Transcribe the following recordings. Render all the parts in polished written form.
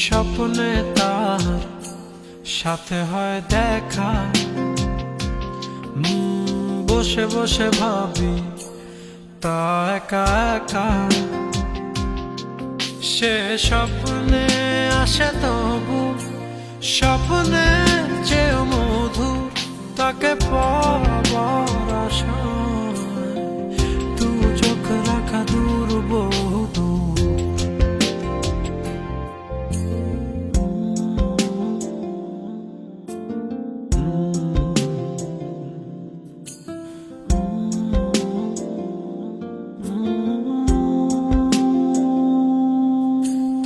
স্বপ্নে তার সাথে হয় দেখা, বসে বসে ভাবি তা একা একা। সে স্বপ্নে আসে তবু স্বপ্নে চেয়েও মধুর, তাকে পাবার আশায় তু চোখ রাখা দূর বহু দূর।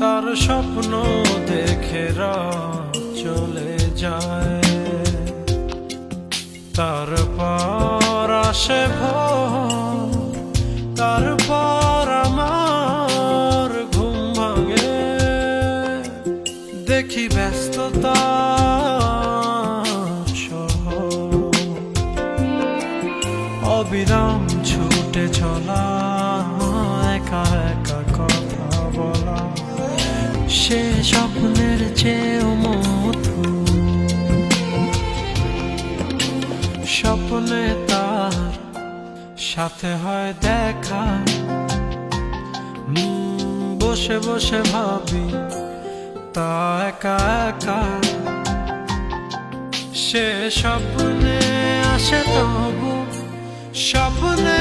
তার স্বপ্ন দেখে রাত চলে যায়, তারপর আসে ভোর, তারপর আমার ঘুম ভাঙে। দেখি ব্যস্ততা অবিরাম ছুটে চলা, একা একা কথা বলা, সে স্বপ্নের চেয়েও মধুর। স্বপ্নে তার সাথে হয় দেখা, বসে বসে ভাবি তা একা একা। সে স্বপ্নে আসে তবু স্বপ্নে